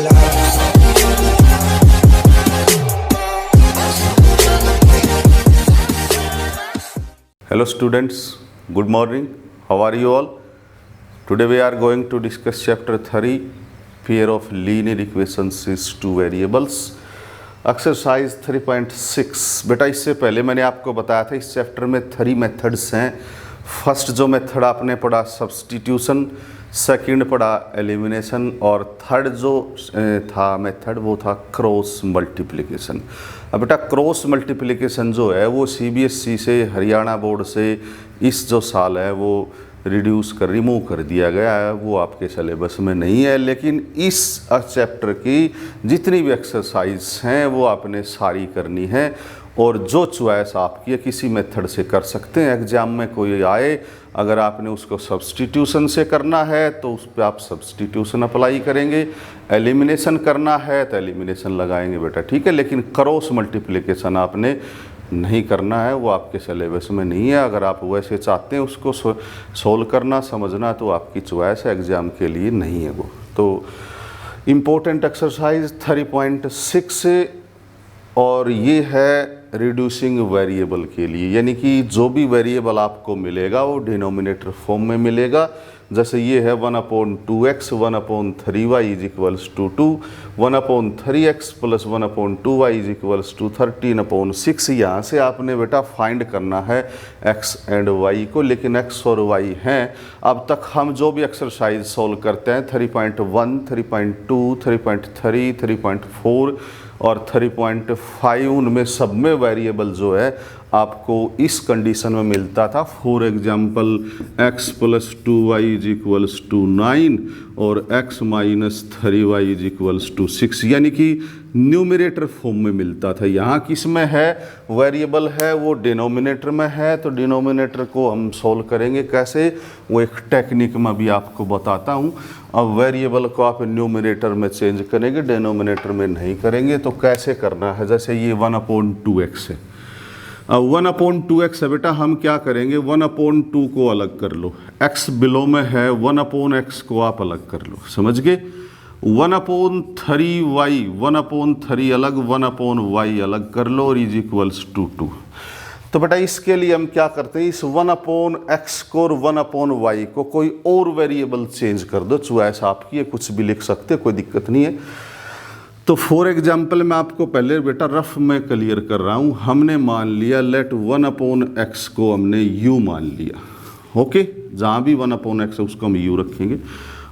Hello students, good morning. How are you all? Today we are going to discuss chapter 3, pair of linear equations is two variables. Exercise 3.6। बेटा इससे पहले मैंने आपको बताया था इस चैप्टर में 3 मेथड्स हैं। फर्स्ट जो मेथड आपने पढ़ा सब्स्टिट्यूशन, सेकंड पढ़ा एलिमिनेशन और थर्ड जो था मेथड वो था क्रॉस मल्टीप्लिकेशन। अब बेटा क्रॉस मल्टीप्लिकेशन जो है वो सीबीएसई से, हरियाणा बोर्ड से इस जो साल है वो रिमूव कर दिया गया है, वो आपके सिलेबस में नहीं है। लेकिन इस चैप्टर की जितनी भी एक्सरसाइज हैं वो आपने सारी करनी है और जो चॉइस आपकी है किसी मेथड से कर सकते हैं। एग्जाम में कोई आए अगर आपने उसको सब्स्टिट्यूशन से करना है तो उस पर आप सब्स्टिट्यूशन अप्लाई करेंगे, एलिमिनेशन करना है तो एलिमिनेशन लगाएंगे बेटा, ठीक है। लेकिन क्रॉस मल्टीप्लिकेशन आपने नहीं करना है, वो आपके सिलेबस में नहीं है। अगर आप वैसे चाहते हैं उसको सोल्व करना, समझना तो आपकी चॉइस है, एग्ज़ाम के लिए नहीं है वो। तो इम्पोर्टेंट एक्सरसाइज 3.6 और ये है रिड्यूसिंग वेरिएबल के लिए, यानी कि जो भी वेरिएबल आपको मिलेगा वो डिनोमिनेटर फॉर्म में मिलेगा। जैसे ये है 1/2x 1/3y is equals to 2, 1/3x plus 1/2y is equals to 13/6। यहाँ से आपने बेटा फाइंड करना है x एंड y को, लेकिन x और y हैं। अब तक हम जो भी एक्सरसाइज सॉल्व करते हैं 3.1, 3.2, 3.3, 3.4 और 3.5 उनमें सब में वेरिएबल जो है आपको इस कंडीशन में मिलता था। For example x plus 2y is equals to 9 और x minus 3y is equals to 6, यानी कि न्यूमरेटर फॉर्म में मिलता था। यहाँ किस में है वेरिएबल है वो डिनोमिनेटर में है, तो डिनोमिनेटर को हम सोल्व करेंगे कैसे, वो एक टेक्निक में भी आपको बताता हूँ। अब वेरिएबल को आप न्यूमरेटर में चेंज करेंगे, डिनोमिनेटर में नहीं करेंगे। तो कैसे करना है, जैसे ये 1/2x है, 1/2x है बेटा, हम क्या करेंगे 1/2 को अलग कर लो, x बिलो में है 1/x को आप अलग कर लो, समझ गए। 1/3y 1/3 अलग, 1/y अलग कर लो और इज इक्वल्स टू 2। तो बेटा इसके लिए हम क्या करते हैं, इस 1/x को और 1/y को कोई और वेरिएबल चेंज कर दो, चॉइस आपकी है, कुछ भी लिख सकते, कोई दिक्कत नहीं है। तो फॉर एग्जाम्पल मैं आपको पहले बेटा रफ में क्लियर कर रहा हूँ। हमने मान लिया लेट 1/x को हमने u मान लिया, ओके, जहाँ भी 1/x है उसको हम u रखेंगे,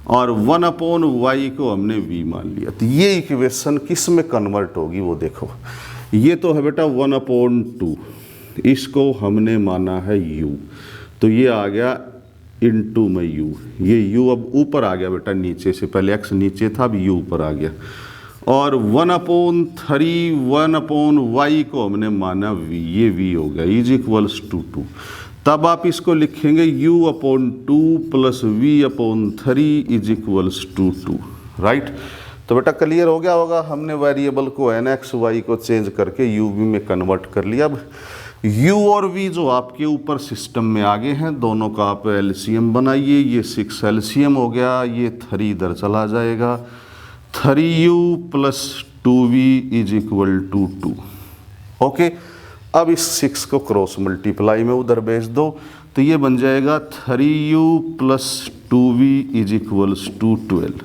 और 1/y को हमने v मान लिया। तो ये इक्वेशन किस में कन्वर्ट होगी वो देखो, ये तो है बेटा 1/2, इसको हमने माना है u, तो ये आ गया इनटू में u, ये u अब ऊपर आ गया बेटा नीचे से, पहले x नीचे था अब u ऊपर आ गया, और 1/3 1/y को हमने माना v, ये v हो गया इज इक्वल्स टू 2। तब आप इसको लिखेंगे u/2 plus v/3 is equals to 2, right. तो बेटा क्लियर हो गया होगा, हमने वेरिएबल को है ना x y को चेंज करके u v में कन्वर्ट कर लिया। अब u और v जो आपके ऊपर सिस्टम में आगे हैं, दोनों का आप एलसीएम बनाइए। ये 6 एलसीएम हो गया, ये 3 इधर चला जाएगा, 3u plus 2v is equal to 2, okay. अब इस 6 को क्रॉस मल्टीप्लाई में उधर भेज दो, तो ये बन जाएगा 3u plus 2v is equals to 12।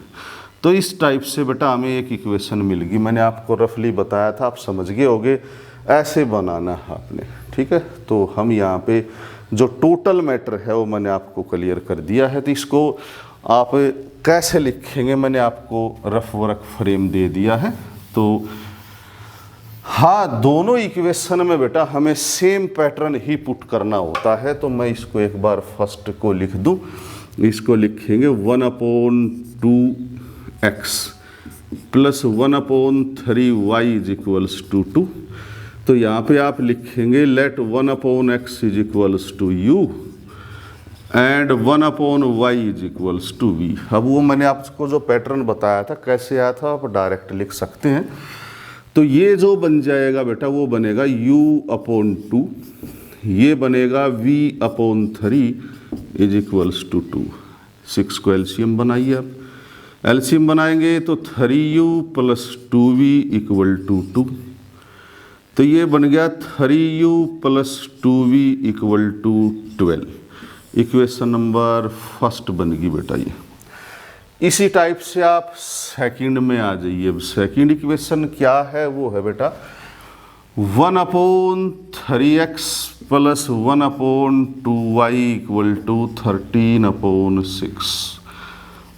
तो इस टाइप से बेटा हमें एक इक्वेशन मिल गई, मैंने आपको रफली बताया था, आप समझ गए होगे, ऐसे बनाना है आपने, ठीक है। तो हम यहाँ पे जो टोटल मैटर है वो मैंने आपको क्लियर कर दिया है। तो इसको आप कैसे लिखेंगे मैंने आपको रफ वर्क फ्रेम दे दिया है। तो हाँ, दोनों इक्वेशन में बेटा हमें सेम पैटर्न ही पुट करना होता है। तो मैं इसको एक बार फर्स्ट को लिख दूं, इसको लिखेंगे 1/2x plus 1/3y is equals to 2। तो यहाँ पे आप लिखेंगे let 1/x is equals to u and 1/y is equals to v। अब वो मैंने आपको जो पैटर्न बताया था कैसे आया था, आप डायरेक्ट लिख सकते हैं। तो ये जो बन जाएगा बेटा वो बनेगा u/2, ये बनेगा v/3 इज इक्वल्स टू 2। 6 को एलसीएम बनाइए आप, एलसीएम बनाएंगे तो 3u plus 2v equal to 2। तो ये बन गया 3u plus 2v equal to 12। Equation number first बन गई बेटा ये। इसी टाइप से आप सेकंड में आ जाइए। अब सेकंड इक्वेशन क्या है, वो है बेटा 1/3x plus 1/2y equal to 13/6।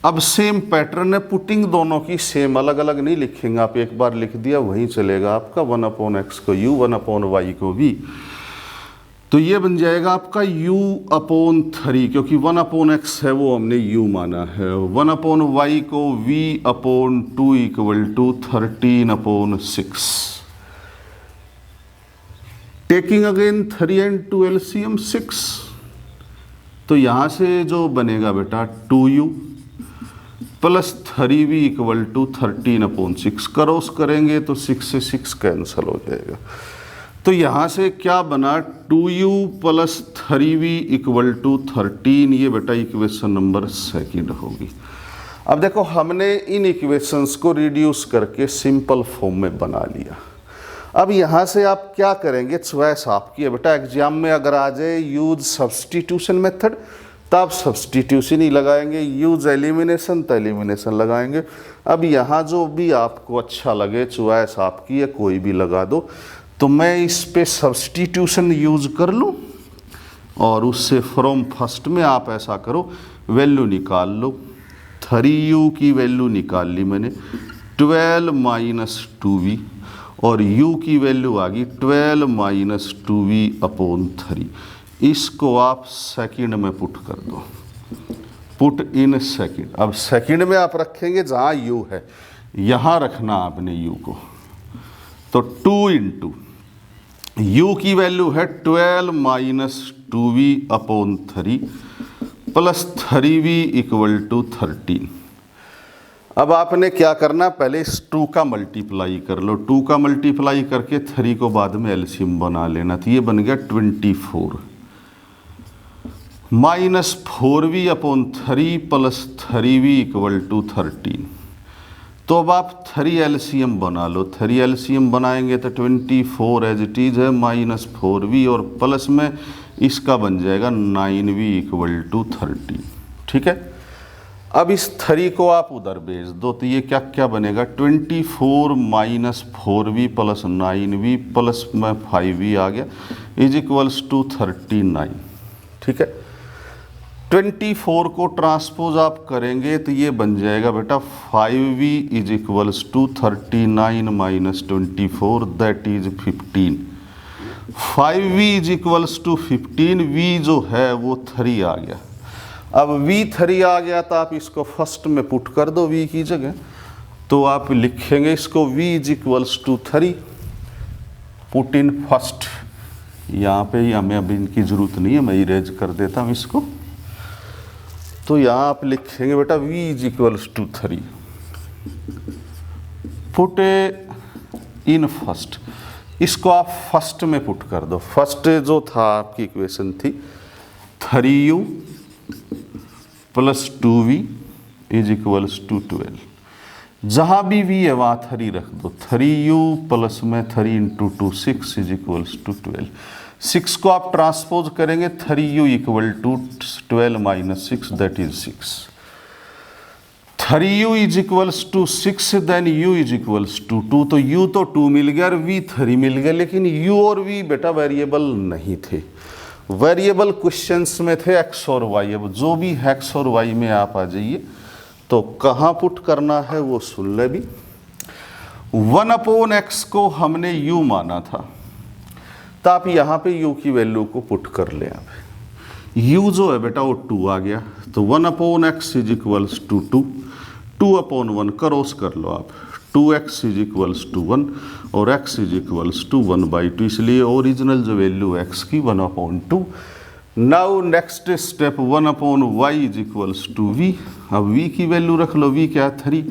अब सेम पैटर्न है, पुटिंग दोनों की सेम, अलग अलग नहीं लिखेंगे आप, एक बार लिख दिया वहीं चलेगा आपका। 1/x को u, 1/y को v। तो ये बन जाएगा आपका u/3, क्योंकि 1/x है वो हमने u माना है। 1/y को v/2 equal to 13/6। Taking again 3 and 2 LCM 6। तो यहाँ से जो बनेगा बेटा 2u plus 3v equal to 13/6। Cross करेंगे तो 6 से 6 कैंसिल हो जाएगा। तो यहाँ से क्या बना 2u plus 3v equal to 13। ये बेटा इक्वेशन नंबर सेकंड होगी। अब देखो हमने इन इक्वेशंस को रिड्यूस करके सिंपल फॉर्म में बना लिया। अब यहाँ से आप क्या करेंगे, चॉइस आपकी है बेटा। एग्जाम में अगर आ जाए यूज सब्सटीट्यूशन मेथड तो आप सब्सटीट्यूशन ही लगाएंगे, यूज एलिमिनेशन तो एलिमिनेशन लगाएंगे। अब यहाँ जो भी आपको अच्छा लगे, चॉइस आपकी है, कोई भी लगा दो। तो मैं इस पे सब्सटीट्यूशन यूज कर लूँ और उससे फ्रॉम फर्स्ट में आप ऐसा करो, वैल्यू निकाल लो। 3u की वैल्यू निकाल ली मैंने, 12 माइनस 2v, और u की वैल्यू आ गई 12 माइनस 2v/3। इसको आप सेकंड में पुट कर दो, पुट इन सेकंड। अब सेकंड में आप रखेंगे जहाँ u है, यहाँ रखना आपने u को। तो 2 इंटू u की वैल्यू है 12 minus 2v/3 plus 3v equal to 13। अब आपने क्या करना, पहले इस 2 का मल्टीप्लाई कर लो। 2 का मल्टीप्लाई करके 3 को बाद में एलसीएम बना लेना। तो ये बन गया 24 minus 4v/3 plus 3v equal to 13। तो अब आप 3 एलसीएम बना लो। 3 एलसीएम बनाएंगे तो 24 एज इट इज है, माइनस 4v और प्लस में इसका बन जाएगा 9v इक्वल टू 13। ठीक है। अब इस 3 को आप उधर भेज दो तो ये क्या क्या बनेगा, 24 minus 4v plus 9v plus में 5v आ गया इज इक्वल्स टू 39। ठीक है। 24 को ट्रांसपोज आप करेंगे तो ये बन जाएगा बेटा 5v is equals to 39 minus 24 that is 15। 5v is equals to 15, v जो है वो 3 आ गया। अब v 3 आ गया तो आप इसको फर्स्ट में पुट कर दो v की जगह। तो आप लिखेंगे इसको v is equals to 3, put in first. यहाँ पे ही हमें अभी इनकी ज़रूरत नहीं है, मैं इरेज कर देता हूँ इसको। तो यहाँ आप लिखेंगे बेटा v is equals to 3, put in first. इसको आप फर्स्ट में पुट कर दो। फर्स्ट जो था आपकी इक्वेशन थी 3u plus 2v is equals to 12। जहाँ भी v है वहाँ 3 रख दो। 3u प्लस में 3 इंटू 2 6 इज इक्वल्स टू 12। 6 को आप ट्रांसपोज करेंगे 3u equal to 12 minus 6 that is 6। 3u is equals to 6 then u is equals to 2। तो u तो 2 मिल गया और v 3 मिल गया, लेकिन u और v बेटा वेरिएबल नहीं थे। वेरिएबल क्वेश्चंस में थे x और y। अब जो भी x और y में आप आ जाइए तो कहाँ पुट करना है वो सुन ले भी। 1/x को हमने u माना था, तो आप यहाँ पे u की वैल्यू को पुट कर ले। आप u जो है बेटा वो 2 आ गया, तो 1/x is equals to 2, 2/1 cross कर लो आप। 2x इज इक्वल्स टू 1 और x इज इक्वल्स टू 1/2, इसलिए ओरिजिनल जो वैल्यू x की 1/2। Now next step 1/y is equals to v। अब v की वैल्यू रख लो, v क्या है 3।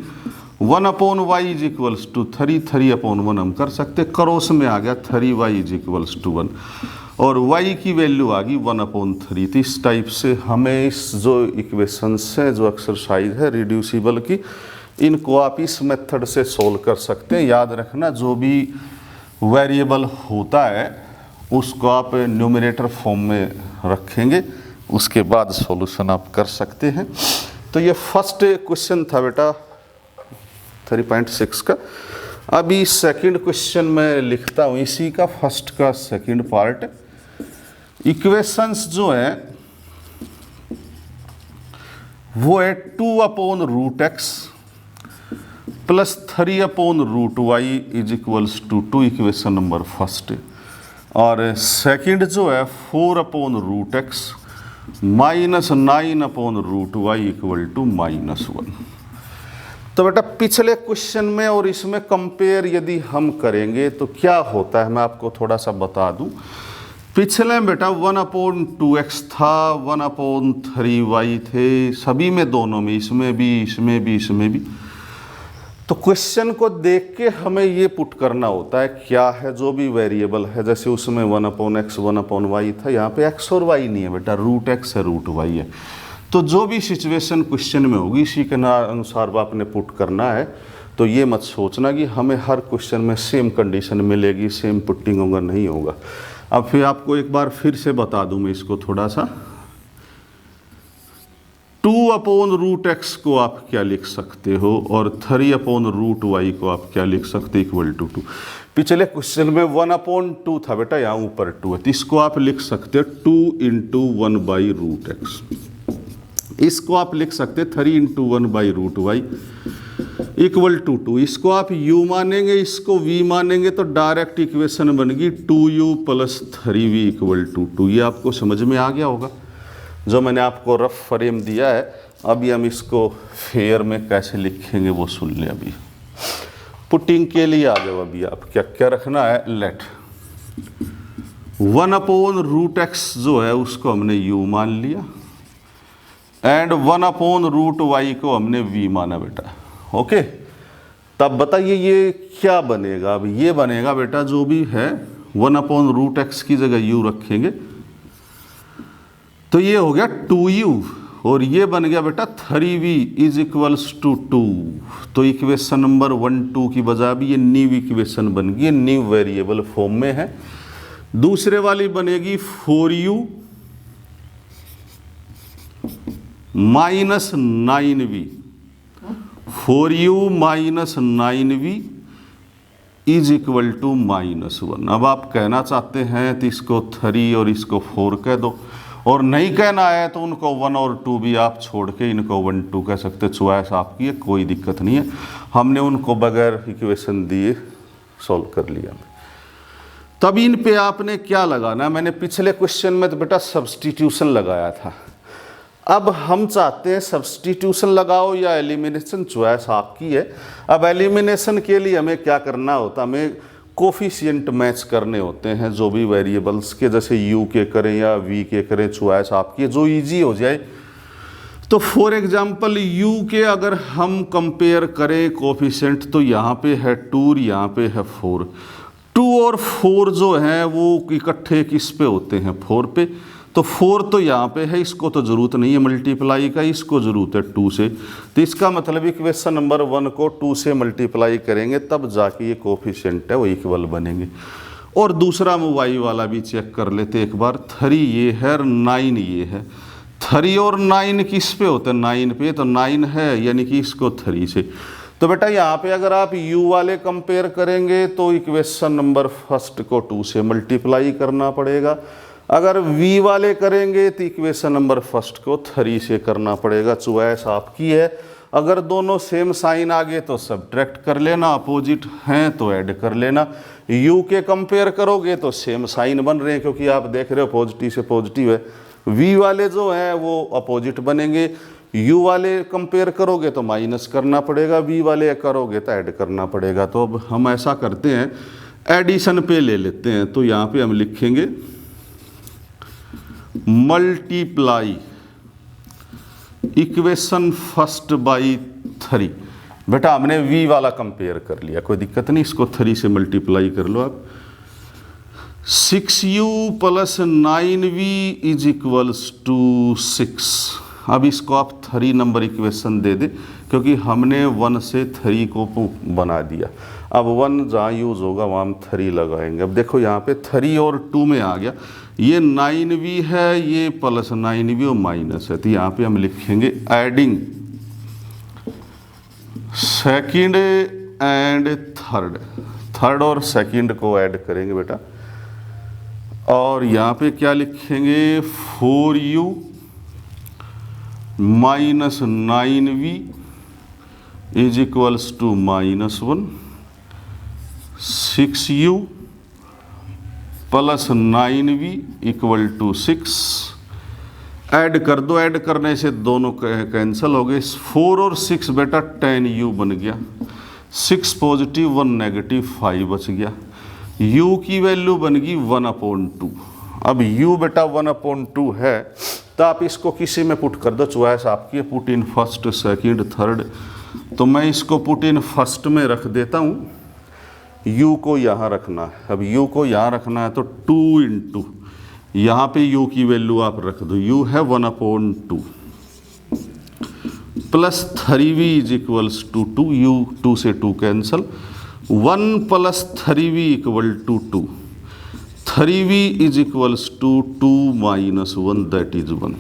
1/y इज इक्वल्स टू 3, 3/1 हम कर सकते, क्रॉस में आ गया 3y इज इक्वल्स टू 1। और y की वैल्यू आ गई 1/3। तो इस टाइप से हमें इस जो इक्वेशंस है, जो एक्सरसाइज है रिड्यूसिबल की, इनको आप इस मेथड से सोल्व कर सकते हैं। याद रखना, जो भी वेरिएबल होता है उसको आप न्यूमरेटर फॉर्म में रखेंगे, उसके बाद सॉल्यूशन आप कर सकते हैं। तो ये फर्स्ट क्वेश्चन था बेटा 3.6 का। अभी सेकंड क्वेश्चन में लिखता हूँ इसी का, फर्स्ट का सेकंड पार्ट। इक्वेशंस जो है वो है 2/√x plus 3/√y is equals to 2, equation number first. और सेकंड जो है 4/√x minus 9/√y equal to -1। तो बेटा पिछले क्वेश्चन में और इसमें कंपेयर यदि हम करेंगे तो क्या होता है, मैं आपको थोड़ा सा बता दूं। पिछले में बेटा 1/2x था, 1/3y थे, सभी में, दोनों में, इसमें भी, इसमें भी, इसमें भी। तो क्वेश्चन को देख के हमें ये पुट करना होता है क्या है जो भी वेरिएबल है। जैसे उसमें 1/x 1/y था, यहाँ पे x और y नहीं है बेटा, √x है √y है। तो जो भी सिचुएशन क्वेश्चन में होगी इसी के अनुसार आपने पुट करना है। तो ये मत सोचना कि हमें हर क्वेश्चन में सेम कंडीशन मिलेगी, सेम पुटिंग होगा, नहीं होगा। अब फिर आपको एक बार फिर से बता दूं मैं इसको थोड़ा सा। 2/√x को आप क्या लिख सकते हो और 3/√y को आप क्या लिख सकते, इक्वल टू 2। पिछले क्वेश्चन में 1/2 था बेटा, यहाँ ऊपर 2 है, तो इसको आप लिख सकते हो 2 × 1/√x। इसको आप लिख सकते 3 × 1/√y इक्वल टू 2। इसको आप u मानेंगे, इसको v मानेंगे, तो डायरेक्ट इक्वेशन बनेगी 2u + 3v इक्वल टू 2। ये आपको समझ में आ गया होगा, जो मैंने आपको रफ फ्रेम दिया है। अभी हम इसको फेयर में कैसे लिखेंगे वो सुन लें। अभी पुटिंग के लिए आ जाओ। अभी आप क्या क्या रखना है, लेट 1/√x जो है उसको हमने u मान लिया एंड 1/√y को हमने v माना बेटा। ओके, तब बताइए ये क्या बनेगा। अब ये बनेगा बेटा, जो भी है 1/√x की जगह u रखेंगे तो ये हो गया 2u, और ये बन गया बेटा 3v इज इक्वल्स टू 2। तो इक्वेशन नंबर 1 2 की बजाय भी ये न्यू इक्वेशन बन गई, न्यू वेरिएबल फॉर्म में है। दूसरे वाली बनेगी 4u minus 9v, 4u minus 9v is equal to -1। अब आप कहना चाहते हैं तो इसको 3 और इसको 4 कह दो, और नहीं कहना है तो उनको 1 और 2 भी आप छोड़ के इनको 1 2 कह सकते। चॉइस आपकी है, कोई दिक्कत नहीं है। हमने उनको बगैर इक्वेशन दिए सॉल्व कर लिया। तब इन पे आपने क्या लगाना, मैंने पिछले क्वेश्चन में तो बेटा सब्स्टिट्यूशन लगाया था। अब हम चाहते हैं सब्स्टिट्यूशन लगाओ या एलिमिनेशन, चॉइस आपकी है। अब एलिमिनेशन के लिए हमें क्या करना होता, हमें कोफिशिएंट मैच करने होते हैं जो भी वेरिएबल्स के, जैसे u के करें या v के करें, चॉइस आपकी है, जो इजी हो जाए। तो फॉर एग्जांपल u के अगर हम कंपेयर करें कोफिशिएंट, तो यहाँ पे है 2 और यहाँ पे है 4। 2 और 4 जो हैं वो इकट्ठे किस पे होते हैं, 4 पे। तो 4 तो यहाँ पे है, इसको तो ज़रूरत नहीं है मल्टीप्लाई का, इसको ज़रूरत है 2 से। तो इसका मतलब इक्वेशन नंबर 1 को 2 से मल्टीप्लाई करेंगे तब जाके ये कोफिशिएंट है वो इक्वल बनेंगे। और दूसरा हम y वाला भी चेक कर लेते एक बार। 3 ये है और 9 ये है। 3 और 9 किस पे होते हैं, 9 पे। तो 9 है यानी कि इसको 3 से। तो बेटा यहाँ पे अगर आप u वाले कंपेयर करेंगे तो इक्वेशन नंबर फर्स्ट को 2 से मल्टीप्लाई करना पड़ेगा। अगर v वाले करेंगे तो इक्वेशन नंबर फर्स्ट को 3 से करना पड़ेगा। चॉइस आपकी है। अगर दोनों सेम साइन आ गए तो सब्ट्रैक्ट कर लेना, अपोजिट हैं तो ऐड कर लेना। u के कंपेयर करोगे तो सेम साइन बन रहे हैं, क्योंकि आप देख रहे हो पॉजिटिव से पॉजिटिव है। v वाले जो हैं वो अपोजिट बनेंगे। u वाले कंपेयर करोगे तो माइनस करना पड़ेगा, v वाले करोगे तो ऐड करना पड़ेगा। तो अब हम ऐसा करते हैं, एडिशन पे ले लेते हैं। तो यहाँ पे हम लिखेंगे मल्टीप्लाई इक्वेशन फर्स्ट बाई 3। बेटा हमने v वाला कंपेयर कर लिया, कोई दिक्कत नहीं, इसको 3 से मल्टीप्लाई कर लो आप। 6u plus 9v is equals to 6। अब इसको आप 3 नंबर इक्वेशन दे दे, क्योंकि हमने 1 से 3 को बना दिया। अब 1 जहाँ यूज़ होगा वहाँ हम 3 लगाएंगे। अब देखो यहाँ पे 3 और 2 में आ गया, ये 9v है, ये प्लस 9v और माइनस है, तो यहाँ पे हम लिखेंगे एडिंग सेकंड एंड थर्ड और सेकंड को ऐड करेंगे बेटा। और यहाँ पे क्या लिखेंगे 4u minus 9v is equals to -1, 6u plus 9v equal to 6। Add कर दो, ऐड करने से दोनों कैंसिल हो गए। 4 और 6 बेटा 10u बन गया, 6 पॉजिटिव 1 नेगेटिव 5 बच गया। u की वैल्यू बन गई 1/2। अब u बेटा 1/2 है, तो आप इसको किसी में पुट कर दो, चॉइस आपकी है, put in first second third. तो मैं इसको पुट इन फर्स्ट में रख देता हूँ, u को यहाँ रखना है। अब u को यहाँ रखना है तो 2 इंटू यहाँ पे u की वैल्यू आप रख दो, u है 1/2 plus 3v is equals to 2, u 2 से 2 cancel, 1 plus 3v equal to 2, 3v is equals to 2 minus 1 that is 1,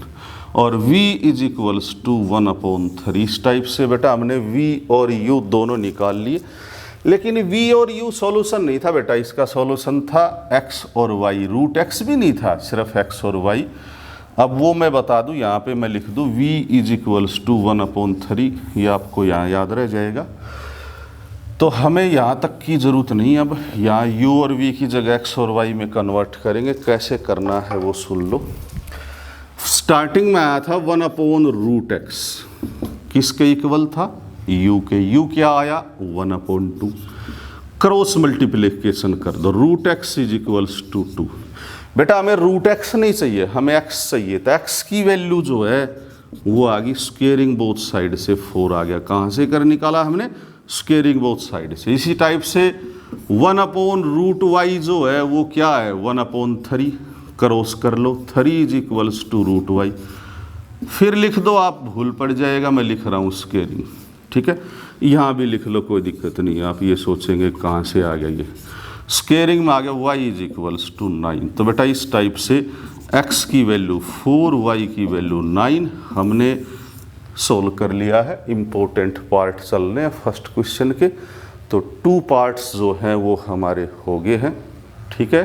और v इज इक्वल्स टू 1/3। इस टाइप से बेटा हमने v और u दोनों निकाल लिए। लेकिन v और u सॉल्यूशन नहीं था बेटा, इसका सॉल्यूशन था x और y, रूट x भी नहीं था, सिर्फ x और y। अब वो मैं बता दूं, यहाँ पे मैं लिख दूं v इज इक्वल्स टू 1/3, ये आपको यहाँ याद रह जाएगा। तो हमें यहाँ तक की ज़रूरत नहीं, अब यहाँ u और v की जगह x और y में कन्वर्ट करेंगे। कैसे करना है वो सुन लो। स्टार्टिंग में आया था 1/√x, किसके इक्वल था, u के। u क्या आया 1/2, क्रॉस मल्टीप्लिकेशन कर दो, √x इज इक्वल्स टू 2। बेटा हमें √x नहीं चाहिए, हमें x चाहिए, तो x की वैल्यू जो है वो आ गई स्क्वेयरिंग बोथ साइड से 4 आ गया। कहाँ से कर निकाला हमने, स्क्वेयरिंग बोथ साइड से। इसी टाइप से 1/√y जो है वो क्या है 1/3, क्रॉस कर लो, 3 इज इक्वल्स टू √y। फिर लिख दो, आप भूल पड़ जाएगा, मैं लिख रहा हूँ स्क्वेयरिंग, ठीक है। यहाँ भी लिख लो, कोई दिक्कत नहीं है। आप ये सोचेंगे कहाँ से आ गया, ये स्क्वेयरिंग में आ गया y इज इक्वल्स टू 9। तो बेटा इस टाइप से x की वैल्यू 4, y की वैल्यू 9 हमने सोल्व कर लिया है। इम्पोर्टेंट पार्ट चल रहे हैं फर्स्ट क्वेश्चन के, तो 2 पार्ट्स जो हैं वो हमारे हो गए हैं, ठीक है।